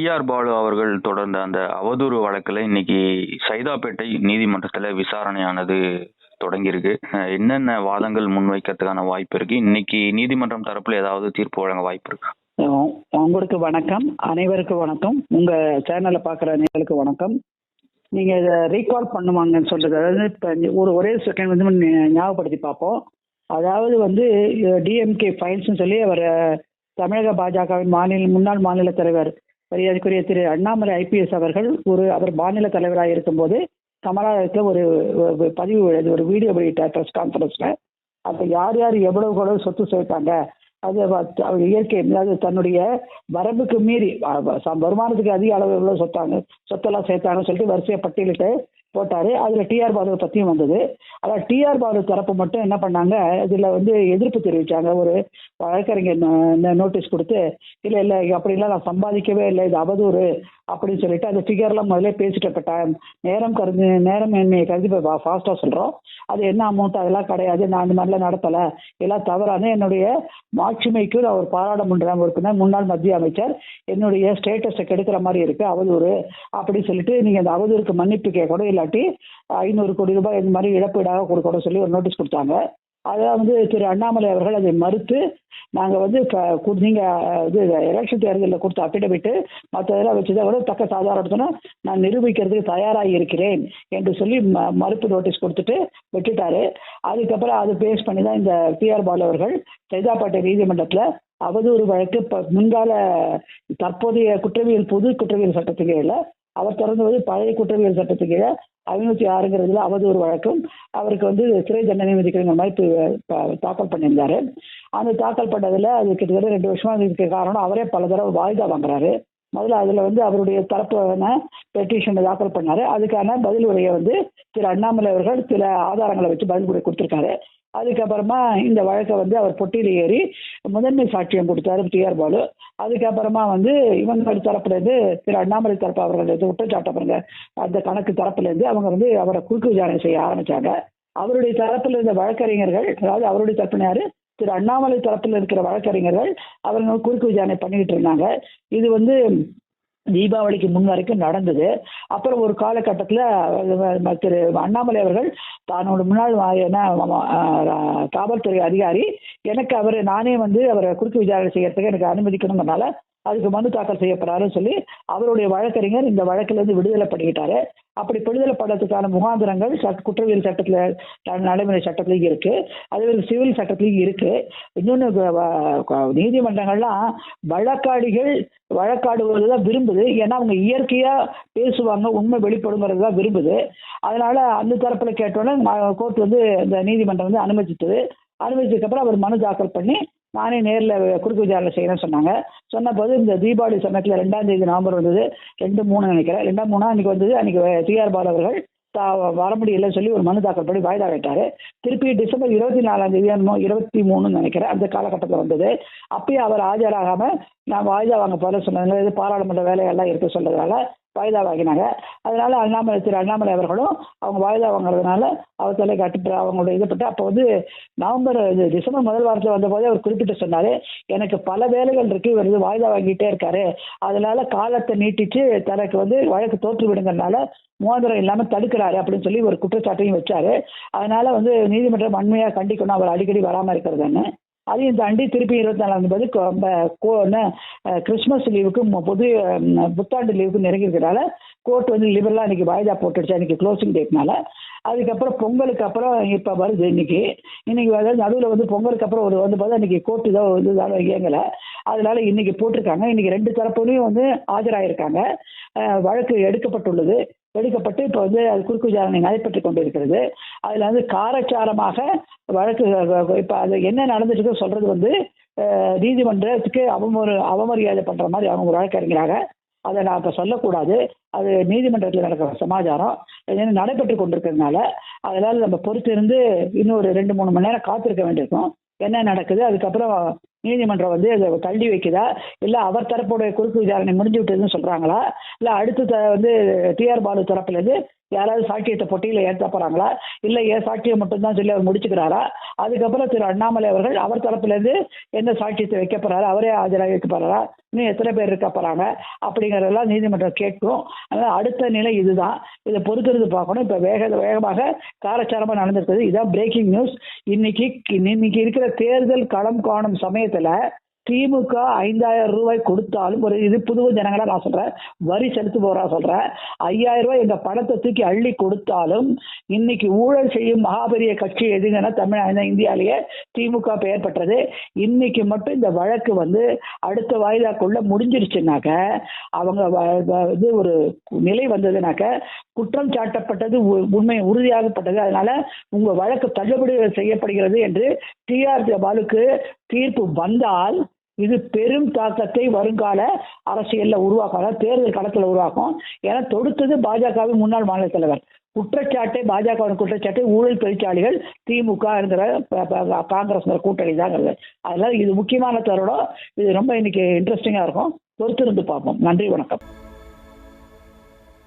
TR. Balu அவர்கள் தொடர்ந்த அந்த அவதூறு வழக்குல இன்னைக்கு சைதாப்பேட்டை நீதிமன்றத்துல விசாரணையானது தொடங்கியிருக்கு. என்னென்ன வாதங்கள் முன்வைக்கிறதுக்கான வாய்ப்பு இருக்கு? இன்னைக்கு நீதிமன்றம் தரப்புல ஏதாவது தீர்ப்பு வழங்க வாய்ப்பு இருக்கு? உங்களுக்கு வணக்கம், அனைவருக்கும் வணக்கம். உங்க சேனலை பார்க்குற அனைவருக்கு வணக்கம். நீங்க இதை ரீகால் பண்ணுவாங்கன்னு சொல்றது, அதாவது இப்போ ஒரே செகண்ட் வந்து ஞாபகப்படுத்தி பார்ப்போம். அதாவது வந்து டிஎம்கே ஃபைல்ஸ்னு சொல்லி அவர் தமிழக பாஜகவின் முன்னாள் மாநில தலைவர் மரியாதைக்குரிய திரு அண்ணாமலை ஐபிஎஸ் அவர்கள் அவர் மாநில தலைவராக இருக்கும்போது கமலாலயத்தில் ஒரு பதிவு ஒரு வீடியோ வெளியிட்டார் ப்ரெஸ் கான்ஃபரன்ஸ்ல. அப்போ யார் யார் எவ்வளவு சொத்து சேர்த்தாங்க, அது அவர் இயற்கை, அதாவது தன்னுடைய வரம்புக்கு மீறி வருமானத்துக்கு அதிக அளவு எவ்வளோ சொத்தெல்லாம் சேர்த்தாங்கன்னு சொல்லிட்டு வரிசையை பட்டியலிட்டு போட்டாரு. அதில் டி.ஆர். பாலு பற்றியும் வந்தது. அதாவது டி.ஆர். பாலு தரப்பு மட்டும் என்ன பண்ணாங்க, இதில் வந்து எதிர்ப்பு தெரிவித்தாங்க. ஒரு வழக்கறிஞர் நோட்டீஸ் கொடுத்து, இல்லை அப்படிலாம் நான் சம்பாதிக்கவே இல்லை, இது அவதூறு அப்படின்னு சொல்லிட்டு அந்த ஃபிகர்லாம் முதல்ல பேசிட்டு நேரம் என்னையை கருதி ஃபாஸ்ட்டாக சொல்கிறோம், அது என்ன அமௌண்ட் அதெல்லாம் கிடையாது, நான் அந்த மாதிரிலாம் நடத்தலை, எல்லாம் தவறான என்னுடைய மாட்சிமைக்கு நான் ஒரு பாராளுமன்ற உறுப்பினர், முன்னாள் மத்திய அமைச்சர், என்னுடைய ஸ்டேட்டஸை கெடுக்கிற மாதிரி இருக்கு, அவதூறு அப்படின்னு சொல்லிட்டு நீங்கள் அந்த அவதூறுக்கு மன்னிப்பு கேட்கணும், இல்லாட்டி 500 கோடி ரூபாய் இந்த மாதிரி இழப்பீடாக கொடுக்கணும் சொல்லி ஒரு நோட்டீஸ் கொடுத்தாங்க. அதான் வந்து திரு அண்ணாமலை அவர்கள் அதை மறுத்து, நாங்கள் வந்து நீங்கள் எலெக்ஷன் தேர்தலில் கொடுத்த அப்பிடவிட்டு மற்றதெல்லாம் வச்சுதான் கூட தக்க சாதாரண நான் நிரூபிக்கிறதுக்கு தயாராக இருக்கிறேன் என்று சொல்லி மறுப்பு நோட்டீஸ் கொடுத்துட்டு விட்டுட்டாரு. அதுக்கப்புறம் அது பேஸ் பண்ணி தான் இந்த டி.ஆர். பாலு அவர்கள் சைதாப்பேட்டை நீதிமன்றத்தில் அவதூறு வழக்கு முன்கால தற்போதைய புது குற்றவியல் சட்டத்துக்கு இல்லை, அவர் திறந்துவது பழைய குற்றவியல் சட்டத்துக்கு 506ங்கிறதுல அவதூறு வழக்கும் அவருக்கு வந்து சிறை தண்டனை விதிக்கிற மாதிரி தாக்கல் பண்ணியிருந்தாரு. அந்த தாக்கல் பண்ணதில் அது கிட்டத்தட்ட 2 வருஷமா இருக்க காரணம், அவரே பல தடவை வாய்தா வாங்குறாரு. முதல்ல அதில் வந்து அவருடைய தரப்பான பெட்டிஷனை தாக்கல் பண்ணாரு. அதுக்கான பதில் உரையை வந்து திரு அண்ணாமலை அவர்கள் சில ஆதாரங்களை வச்சு பதில் உரை கொடுத்துருக்காரு. அதுக்கப்புறமா இந்த வழக்கை வந்து அவர் பொட்டியில் ஏறி முதன்மை சாட்சியம் கொடுத்தாரு டி.ஆர். பாலு. அதுக்கப்புறமா வந்து இவங்க தரப்புலேருந்து திரு அண்ணாமலை தரப்பு அவர்கள் குற்றச்சாட்டப்படுங்க அந்த கணக்கு தரப்புலேருந்து அவங்க வந்து அவரை குறுக்கு விசாரணை செய்ய ஆரம்பிச்சாங்க. அவருடைய தரப்பில் இருந்த வழக்கறிஞர்கள், அதாவது அவருடைய தரப்பின யாரு, திரு அண்ணாமலை தரப்பில் இருக்கிற வழக்கறிஞர்கள் அவங்க குறுக்கு விசாரணை பண்ணிக்கிட்டு இருந்தாங்க. இது வந்து தீபாவளிக்கு முன் வரைக்கும் நடந்தது. அப்புறம் ஒரு காலகட்டத்தில் திரு அண்ணாமலை அவர்கள் தன்னோட முன்னாள் காவல்துறை அதிகாரி நானே வந்து அவரை குறுக்கு விசாரணை செய்யறதுக்கு எனக்கு அனுமதிக்கணுங்கிறனால அதுக்கு மனு தாக்கல் செய்யப்படாருன்னு சொல்லி அவருடைய வழக்கறிஞர் இந்த வழக்கிலிருந்து விடுதலை பண்ணிக்கிட்டாரு. அப்படி விடுதலை படுறதுக்கான முகாந்திரங்கள் குற்றவியல் சட்டத்தில், நடைமுறை சட்டத்திலையும் இருக்கு, அதே சிவில் சட்டத்திலையும் இருக்கு. இன்னொன்று, நீதிமன்றங்கள்லாம் வழக்காடுவதுதான் விரும்புது. ஏன்னா அவங்க இயற்கையா பேசுவாங்க, உண்மை வெளிப்படுங்கிறது தான் விரும்புது. அதனால அந்த தரப்புல கேட்டோன்னே கோர்ட் வந்து இந்த நீதிமன்றம் வந்து அனுமதிச்சதுக்கு அப்புறம் அவர் மனு தாக்கல் பண்ணி நானே நேரில் குறுக்கு விசாரணை செய்யணும்னு சொன்ன போது இந்த தீபாவளி சமயத்தில் 2ஆம் தேதி நவம்பர் வந்தது, 2/3 நினைக்கிறேன், 2/3 அன்னைக்கு வந்தது. அன்னைக்கு டி.ஆர். பாலு அவர்கள் வர முடியலன்னு சொல்லி ஒரு மனு தாக்கல் பண்ணி வாய்தா விட்டாரு. திருப்பி டிசம்பர் 24ஆம் தேதி 23 நினைக்கிறேன் அந்த காலகட்டத்தில் வந்தது. அப்பயும் அவர் ஆஜராகாம நான் வாய்தா வாங்க போல சொன்னதுனால, இது பாராளுமன்ற வேலையெல்லாம் இருக்க சொல்றதுனால வாய்தா வாங்கினாங்க. அதனால திரு அண்ணாமலை அவர்களும் அவங்க வாய்தா வாங்குறதுனால அவர் தலை கட்டு அவங்களோட இதுப்பட்டு அப்போ வந்து டிசம்பர் முதல் வாரத்தில் வந்த போதே அவர் குறிப்பிட்டு சொன்னாரு, எனக்கு பல வேலைகள் இருக்கு, இவர் வாய்தா வாங்கிட்டே இருக்காரு, அதனால காலத்தை நீட்டிச்சு தனக்கு வந்து வழக்கு தோற்று விடுங்கிறதுனால முகாந்திரம் இல்லாம தடுக்கிறாரு அப்படின்னு சொல்லி ஒரு குற்றச்சாட்டையும் வச்சாரு. அதனால வந்து நீதிமன்றம் வன்மையா கண்டிக்கணும் அவர் அடிக்கடி வராம இருக்கிறதுன்னு. அதையும் தாண்டி திருப்பி 24ஆம் தேதி கிறிஸ்துமஸ் லீவுக்கு புத்தாண்டு லீவுக்கு நெருங்கிருக்கிறதால கோர்ட் வந்து லிபரலாக இன்னைக்கு வாய்தா போட்டுடுச்சு, அன்னைக்கு க்ளோசிங் டேட்னால. அதுக்கப்புறம் பொங்கலுக்கு அப்புறம் இப்போ வருது இன்னைக்கு அதாவது நடுவில் வந்து பொங்கலுக்கு அப்புறம் வந்து பார்த்தா இன்னைக்கு கோர்ட் இதாக இயங்கலை. அதனால இன்னைக்கு போட்டிருக்காங்க. இன்னைக்கு 2 தரப்புலையும் வந்து ஆஜராயிருக்காங்க. வழக்கு எடுக்கப்பட்டு இப்போ வந்து அது குறுக்கு விசாரணை நடைபெற்று கொண்டு இருக்கிறது. அதில் வந்து காரச்சாரமாக வழக்கு இப்போ அது என்ன நடந்துட்டு சொல்றது வந்து நீதிமன்றத்துக்கு அவமரியாதை பண்ற மாதிரி அவங்க வழக்கறிஞராக அதை நான் இப்போ சொல்லக்கூடாது. அது நீதிமன்றத்தில் நடக்கிற சமாச்சாரம் நடைபெற்று கொண்டிருக்கிறதுனால அதனால நம்ம பொறுத்திருந்து இன்னும் ஒரு 2-3 மணி நேரம் காத்திருக்க வேண்டியிருக்கும். என்ன நடக்குது, அதுக்கப்புறம் நீதிமன்றம் வந்து அதை தள்ளி வைக்குதா, இல்லை அவர் தரப்புடைய குறுக்கு விசாரணை முடிஞ்சு விட்டதுன்னு சொல்றாங்களா, இல்லை அடுத்து வந்து டி.ஆர். பாலு தரப்புலேருந்து யாராவது சாட்சியத்தை பொட்டியில் ஏற்ற போறாங்களா, இல்லை ஏன் சாட்சியம் மட்டும்தான் சொல்லி அவர் முடிச்சுக்கிறாரா? அதுக்கப்புறம் திரு அண்ணாமலை அவர்கள் அவர் தரப்புலேருந்து எந்த சாட்சியத்தை வைக்க போறாரு, அவரே ஆஜராக வைக்க போறாரா, இன்னும் எத்தனை பேர் இருக்க போறாங்க அப்படிங்கிறதெல்லாம் நீதிமன்றம் கேட்கும். அதனால் அடுத்த நிலை இதுதான். இதை பொறுத்திருந்து பார்க்கணும். இப்போ வேகமாக காரச்சாரமாக நடந்திருக்குது. இதான் பிரேக்கிங் நியூஸ். இன்னைக்கு இருக்கிற தேர்தல் களம் காணும் சமயத்தில் திமுக 5000 ரூபாய் கொடுத்தாலும், ஒரு இது புது ஜனங்களா நான் சொல்றேன், வரி செலுத்துபவரா சொல்றேன், 5000 ரூபாய் எங்க பணத்தை தூக்கி அள்ளி கொடுத்தாலும் இன்னைக்கு ஊழல் செய்யும் மகாபெரிய கட்சி எதுங்கன்னா இந்தியாலேயே திமுக பெயர் பெற்றது. இன்னைக்கு மட்டும் இந்த வழக்கு அடுத்த வாய்தாக்குள்ள முடிஞ்சிருச்சுனாக்க, அவங்க இது ஒரு நிலை வந்ததுனாக்க, குற்றம் சாட்டப்பட்டது உண்மை உறுதியாகப்பட்டது, அதனால உங்க வழக்கு தள்ளுபடி செய்யப்படுகிறது என்று TR பாலுக்கு தீர்ப்பு வந்தால் இது பெரும் தாக்கத்தை வருங்கால அரசியல்ல உருவாக்கும், தேர்தல் களத்தில் உருவாக்கும். ஏன்னா தொடுத்தது பாஜகவின் முன்னாள் மாநில தலைவர். பாஜகவின் குற்றச்சாட்டை ஊழல் பெருச்சாளிகள் திமுக இருக்கிற காங்கிரஸ் கூட்டணி தான். அதனால இது முக்கியமான தருணம். இது ரொம்ப இன்னைக்கு இன்ட்ரெஸ்டிங்கா இருக்கும். பொறுத்திருந்து பார்ப்போம். நன்றி, வணக்கம்.